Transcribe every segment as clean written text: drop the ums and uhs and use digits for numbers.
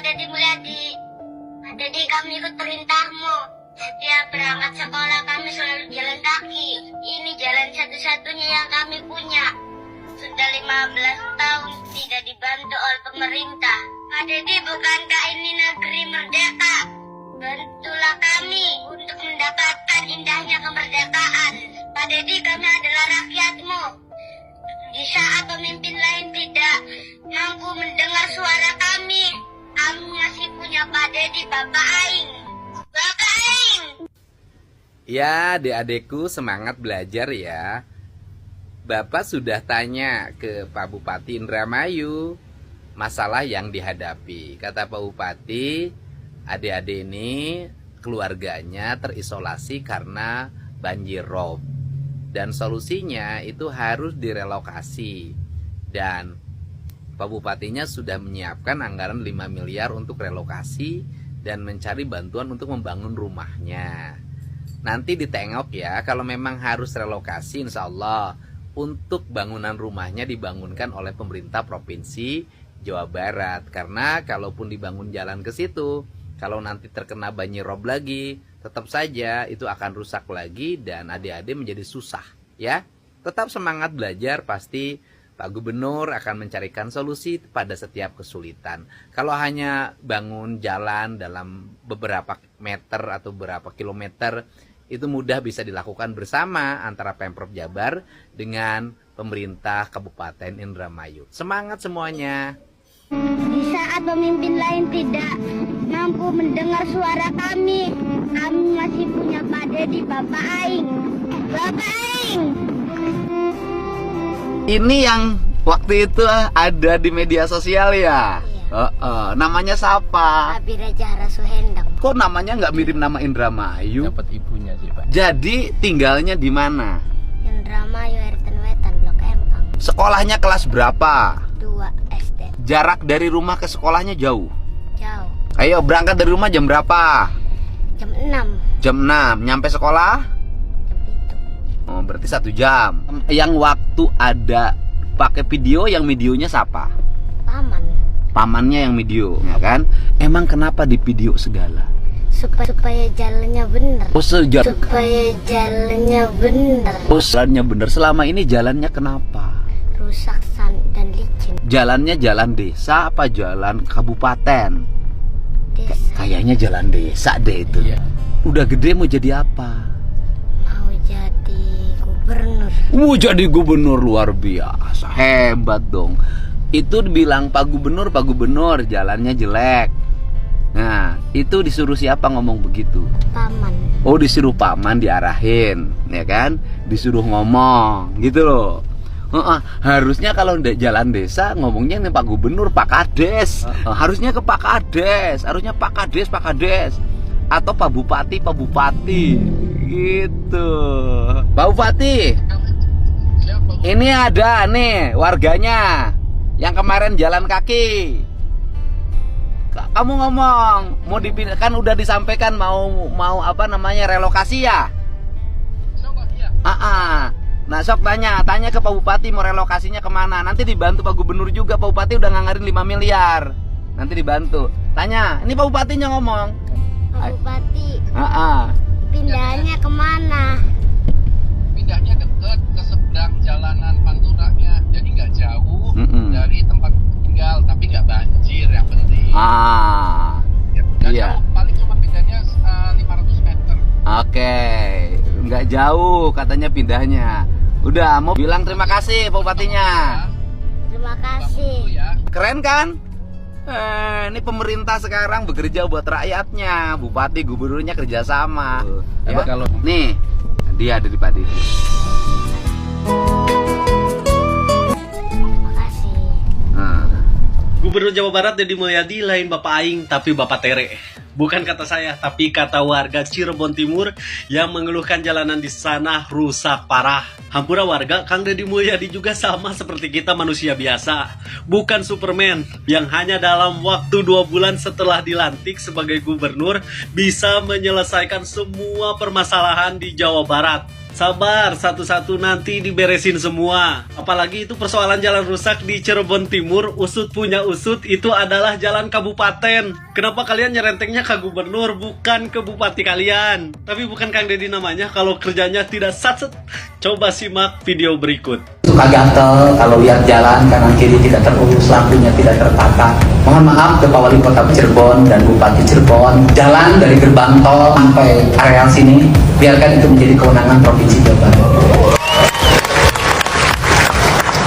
Deddy Mulyadi. Jadi kami ikut perintahmu. Setiap berangkat sekolah kami selalu jalan kaki. Ini jalan satu-satunya yang kami punya. Sudah 15 tahun tidak dibantu oleh pemerintah. Pak Deddy, bukankah ini negeri merdeka? Bantulah kami untuk mendapatkan indahnya kemerdekaan. Pak Deddy, kami adalah rakyatmu. Di saat pemimpin lain tidak mampu mendengar suara kami masih punya Pak Deddy, Bapak Aing. Bapak Aing! Ya, adik-adikku semangat belajar ya. Bapak sudah tanya ke Pak Bupati Indramayu masalah yang dihadapi. Kata Pak Bupati, adik-adik ini keluarganya terisolasi karena banjir rob. Dan solusinya itu harus direlokasi. Dan Pak Bupatinya sudah menyiapkan anggaran 5 miliar untuk relokasi dan mencari bantuan untuk membangun rumahnya. Nanti ditengok ya, kalau memang harus relokasi insya Allah untuk bangunan rumahnya dibangunkan oleh pemerintah Provinsi Jawa Barat. Karena kalaupun dibangun jalan ke situ, kalau nanti terkena banjir rob lagi, tetap saja itu akan rusak lagi dan adik-adik menjadi susah ya. Tetap semangat belajar, pasti Pak Gubernur akan mencarikan solusi pada setiap kesulitan. Kalau hanya bangun jalan dalam beberapa meter atau beberapa kilometer, itu mudah bisa dilakukan bersama antara Pemprov Jabar dengan pemerintah Kabupaten Indramayu. Semangat semuanya. Di saat pemimpin lain tidak mampu mendengar suara kami masih punya Pak Deddy, Bapak Aing. Bapak Aing! Ini yang waktu itu ada di media sosial ya? Iya. Namanya siapa? Abira Jahra Suhendang. Kok namanya nggak mirip nama Indramayu? Dapat ibunya sih Pak. Jadi tinggalnya di mana? Indramayu RT Wetan Blok Empang. Sekolahnya kelas berapa? 2 SD. Jarak dari rumah ke sekolahnya jauh? Jauh. Ayo berangkat dari rumah jam berapa? Jam 6. Jam 6. Nyampe sekolah? Jam itu. Oh, berarti 1 jam. Yang waktu ada pakai video, yang videonya siapa? Paman. Pamannya yang video, ya kan? Emang kenapa di video segala? Supaya jalannya bener. Oh, Supaya jalannya bener. Oh, jalannya bener. Selama ini jalannya kenapa? Rusak dan licin. Jalannya jalan desa apa jalan kabupaten? Desa. Kayaknya jalan desa deh itu. Iya. Udah gede mau jadi apa? Mau jadi gubernur. Jadi gubernur, luar biasa. Hebat dong. Itu dibilang Pak Gubernur jalannya jelek. Nah, itu disuruh siapa ngomong begitu? Paman. Oh, disuruh paman diarahin, ya kan? Disuruh ngomong, gitu loh. Harusnya kalau jalan desa ngomongnya nih Pak Gubernur, Pak Kades. Harusnya ke Pak Kades, harusnya Pak Kades. Atau Pak Bupati. Gitu. Pak Bupati. Ini ada nih warganya yang kemarin jalan kaki. Kamu ngomong mau dipindah, kan udah disampaikan mau apa namanya relokasi ya? Nah sok tanya ke Pak Bupati mau relokasinya kemana. Nanti dibantu Pak Gubernur juga. Pak Bupati udah nganggarin 5 miliar. Nanti dibantu. Tanya, ini Pak Bupatinya ngomong. Pak Bupati. Ah. Pindahnya kemana? Pindahnya dekat ke seberang jalanan Panturanya, jadi nggak jauh dari tempat tinggal, tapi nggak banjir yang penting. Ya, nggak Iya. jauh, paling cuma pindahnya 500 meter. Oke, nggak jauh katanya pindahnya. Udah mau bilang terima kasih Pak Bupatinya. Terima kasih. Dulu ya. Keren kan? Ini pemerintah sekarang bekerja buat rakyatnya. Bupati, gubernurnya kerjasama. Ya, kalau Nih, dia ada di Padi. Terima kasih. Gubernur Jawa Barat Deddy Mulyadi lain Bapak Aing tapi Bapak Tere. Bukan kata saya, tapi kata warga Cirebon Timur yang mengeluhkan jalanan di sana rusak parah. Hampura warga, Kang Deddy Mulyadi juga sama seperti kita manusia biasa. Bukan Superman yang hanya dalam waktu 2 bulan setelah dilantik sebagai gubernur bisa menyelesaikan semua permasalahan di Jawa Barat. Sabar, satu-satu nanti diberesin semua. Apalagi itu persoalan jalan rusak di Cirebon Timur, usut punya usut, itu adalah jalan kabupaten. Kenapa kalian nyerentengnya ke gubernur, bukan ke bupati kalian? Tapi bukan Kang Deddy namanya kalau kerjanya tidak satset. Coba simak video berikut. Suka gatel kalau lihat jalan kanan kiri tidak terurus, lampunya tidak tertata. Mohon maaf ke Pak Wali Kota Cirebon dan Bupati Cirebon. Jalan dari gerbang tol sampai areal sini, biarkan itu menjadi kewenangan Provinsi Jawa Barat.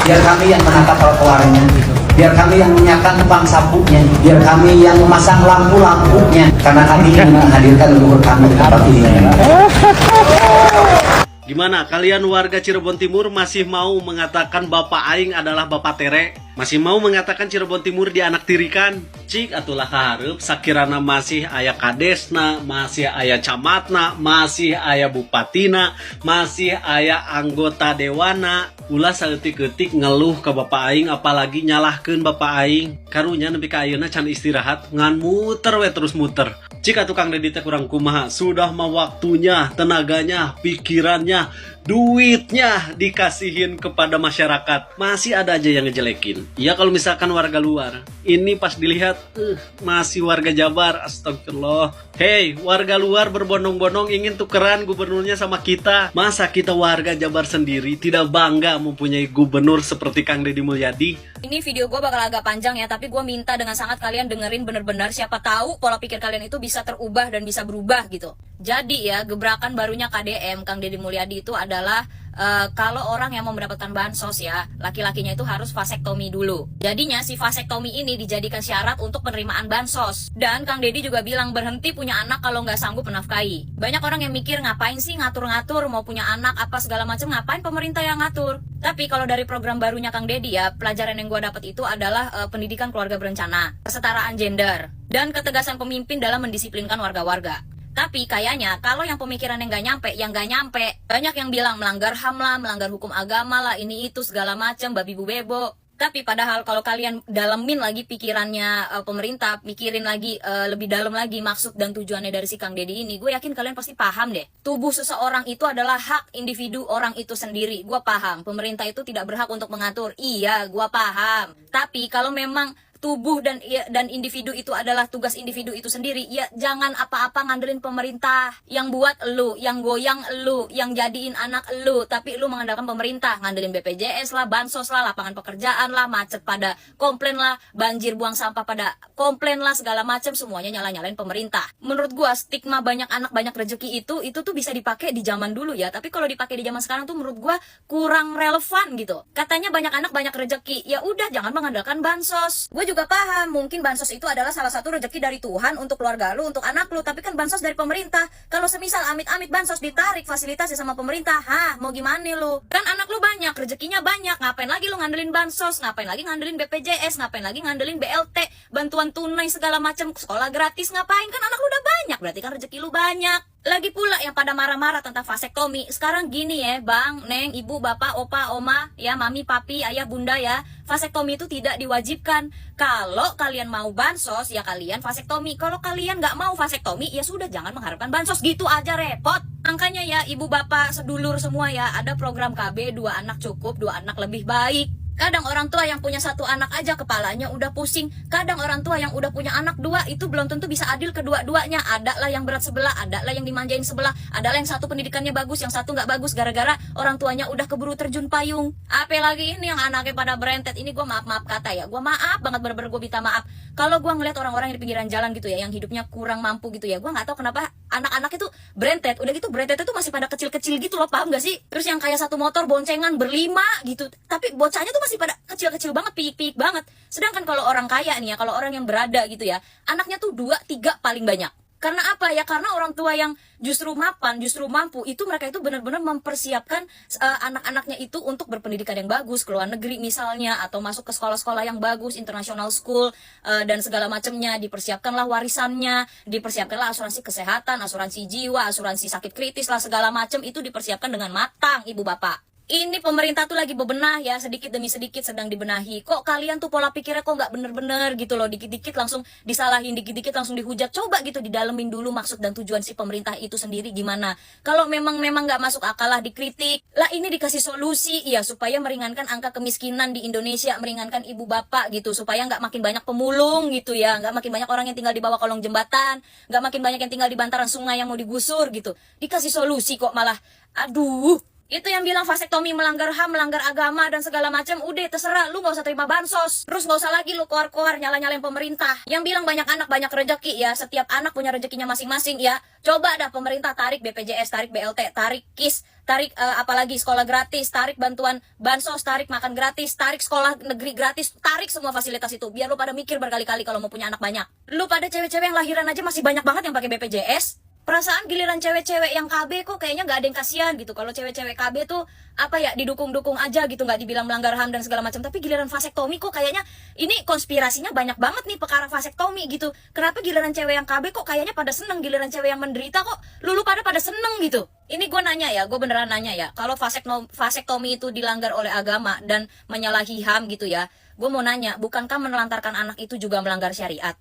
Biar kami yang menata trotoarnya, biar kami yang menyiapkan tukang sapunya, biar kami yang memasang lampu-lampunya, karena kami ingin menghadirkan leluhur kami di tempat ini. Gimana, kalian warga Cirebon Timur masih mau mengatakan Bapak Aing adalah Bapak Tere? Masih mau mengatakan Cirebon Timur dianak tirikan? Cik atulah hareup sakirana masih aya kadesna, masih aya camatna, masih aya bupatina, masih aya anggota dewana. Ulah saeutik-eutik ngeluh ke Bapak Aing, apalagi nyalahkeun Bapak Aing. Karunya nepi ka ayeuna can istirahat, ngan muter we terus muter. Cik atuh Kang Deddy teh kurang kumaha, sudah mah waktunya, tenaganya, pikirannya, duitnya dikasihin kepada masyarakat. Masih ada aja yang ngejelekin. Ya kalau misalkan warga luar, ini pas dilihat, masih warga Jabar, astagfirullah. Hei, warga luar berbondong-bondong ingin tukeran gubernurnya sama kita. Masa kita warga Jabar sendiri tidak bangga mempunyai gubernur seperti Kang Deddy Mulyadi? Ini video gue bakal agak panjang ya, tapi gue minta dengan sangat kalian dengerin bener-bener, siapa tahu pola pikir kalian itu bisa terubah dan bisa berubah gitu. Jadi ya, gebrakan barunya KDM, Kang Deddy Mulyadi itu adalah kalau orang yang mau mendapatkan bansos ya, laki-lakinya itu harus vasektomi dulu. Jadinya si vasektomi ini dijadikan syarat untuk penerimaan bansos. Dan Kang Deddy juga bilang berhenti punya anak kalau nggak sanggup menafkahi. Banyak orang yang mikir ngapain sih ngatur-ngatur mau punya anak apa segala macam, ngapain pemerintah yang ngatur. Tapi kalau dari program barunya Kang Deddy ya, pelajaran yang gue dapat itu adalah pendidikan keluarga berencana, kesetaraan gender, dan ketegasan pemimpin dalam mendisiplinkan warga-warga. Tapi kayaknya kalau yang pemikirannya nggak nyampe, banyak yang bilang melanggar HAM lah, melanggar hukum agama lah, ini itu segala macam, babi bu bebo. Tapi padahal kalau kalian dalemin lagi pikirannya pemerintah, pikirin lagi lebih dalam lagi maksud dan tujuannya dari si Kang Deddy ini, gue yakin kalian pasti paham deh. Tubuh seseorang itu adalah hak individu orang itu sendiri. Gue paham, pemerintah itu tidak berhak untuk mengatur. Iya, gue paham. Tapi kalau memang tubuh dan individu itu adalah tugas individu itu sendiri, ya jangan apa-apa ngandelin pemerintah. Yang buat lu, yang goyang lu, yang jadiin anak lu, tapi lu mengandalkan pemerintah, ngandelin BPJS lah, bansos lah, lapangan pekerjaan lah, macet pada komplain lah, banjir buang sampah pada komplain lah, segala macam, semuanya nyala-nyalain pemerintah. Menurut gua stigma banyak anak banyak rezeki itu tuh bisa dipakai di zaman dulu ya, tapi kalau dipakai di zaman sekarang tuh menurut gua kurang relevan gitu. Katanya banyak anak banyak rezeki, ya udah jangan mengandalkan bansos. Gue juga paham, mungkin bansos itu adalah salah satu rezeki dari Tuhan untuk keluarga lu, untuk anak lu, tapi kan bansos dari pemerintah. Kalau semisal amit-amit bansos ditarik fasilitasnya sama pemerintah, mau gimana lu? Kan anak lu banyak, rezekinya banyak, ngapain lagi lu ngandelin bansos, ngapain lagi ngandelin BPJS, ngapain lagi ngandelin BLT, bantuan tunai segala macam, sekolah gratis, ngapain? Kan anak lu udah banyak, berarti kan rezeki lu banyak. Lagi pula yang pada marah-marah tentang vasektomi, sekarang gini ya bang, neng, ibu, bapak, opa, oma, ya mami, papi, ayah, bunda ya, vasektomi itu tidak diwajibkan. Kalau kalian mau bansos, ya kalian vasektomi. Kalau kalian nggak mau vasektomi, ya sudah jangan mengharapkan bansos, gitu aja repot. Makanya ya ibu, bapak, sedulur semua ya, ada program KB 2 anak cukup, 2 anak lebih baik. Kadang orang tua yang punya 1 anak aja kepalanya udah pusing. Kadang orang tua yang udah punya anak 2 itu belum tentu bisa adil kedua-duanya. Ada lah yang berat sebelah, ada lah yang dimanjain sebelah, ada lah yang satu pendidikannya bagus, yang satu nggak bagus gara-gara orang tuanya udah keburu terjun payung. Apalagi ini yang anaknya pada berentet. Ini gue maaf kata ya, gue maaf banget, bener-bener gue minta maaf. Kalau gue ngeliat orang-orang yang di pinggiran jalan gitu ya, yang hidupnya kurang mampu gitu ya, gue nggak tahu kenapa anak-anak itu berentet. Udah gitu berentet itu masih pada kecil-kecil gitu loh, paham gak sih? Terus yang kayak satu motor boncengan berlima gitu, tapi bocahnya tuh masih pada kecil-kecil banget, piik-piik banget. Sedangkan kalau orang kaya nih ya, kalau orang yang berada gitu ya, anaknya tuh 2-3 paling banyak. Karena apa ya? Karena orang tua yang justru mapan, justru mampu, itu mereka itu benar-benar mempersiapkan anak-anaknya itu untuk berpendidikan yang bagus, ke luar negeri misalnya, atau masuk ke sekolah-sekolah yang bagus, international school, dan segala macamnya. Dipersiapkanlah warisannya, dipersiapkanlah asuransi kesehatan, asuransi jiwa, asuransi sakit kritis lah, segala macam itu dipersiapkan dengan matang, ibu bapak. Ini pemerintah tuh lagi bebenah ya, sedikit demi sedikit sedang dibenahi. Kok kalian tuh pola pikirnya kok nggak bener-bener gitu loh, dikit-dikit langsung disalahin, dikit-dikit langsung dihujat. Coba gitu didalemin dulu maksud dan tujuan si pemerintah itu sendiri gimana. Kalau memang nggak masuk akal lah dikritik. Lah ini dikasih solusi ya supaya meringankan angka kemiskinan di Indonesia, meringankan ibu bapak gitu, supaya nggak makin banyak pemulung gitu ya, nggak makin banyak orang yang tinggal di bawah kolong jembatan, nggak makin banyak yang tinggal di bantaran sungai yang mau digusur gitu. Dikasih solusi kok malah, aduh. Itu yang bilang vasektomi melanggar HAM, melanggar agama dan segala macam, udah terserah, lu nggak usah terima bansos. Terus nggak usah lagi lu koar-koar nyala-nyalain pemerintah. Yang bilang banyak anak banyak rezeki ya, setiap anak punya rezekinya masing-masing ya. Coba dah pemerintah tarik BPJS, tarik BLT, tarik KIS, tarik apalagi sekolah gratis, tarik bantuan bansos, tarik makan gratis, tarik sekolah negeri gratis, tarik semua fasilitas itu. Biar lu pada mikir berkali-kali kalau mau punya anak banyak. Lu pada cewek-cewek yang lahiran aja masih banyak banget yang pakai BPJS. Perasaan giliran cewek-cewek yang KB kok kayaknya nggak ada yang kasihan gitu. Kalau cewek-cewek KB tuh apa ya, didukung-dukung aja gitu, nggak dibilang melanggar HAM dan segala macam. Tapi giliran vasektomi kok kayaknya ini konspirasinya banyak banget nih perkara vasektomi gitu. Kenapa giliran cewek yang KB kok kayaknya pada seneng, giliran cewek yang menderita kok lulu pada seneng gitu. Ini gue nanya ya, gue beneran nanya ya. Kalau vasektomi itu dilanggar oleh agama dan menyalahi HAM gitu ya, gue mau nanya, bukankah menelantarkan anak itu juga melanggar syariat?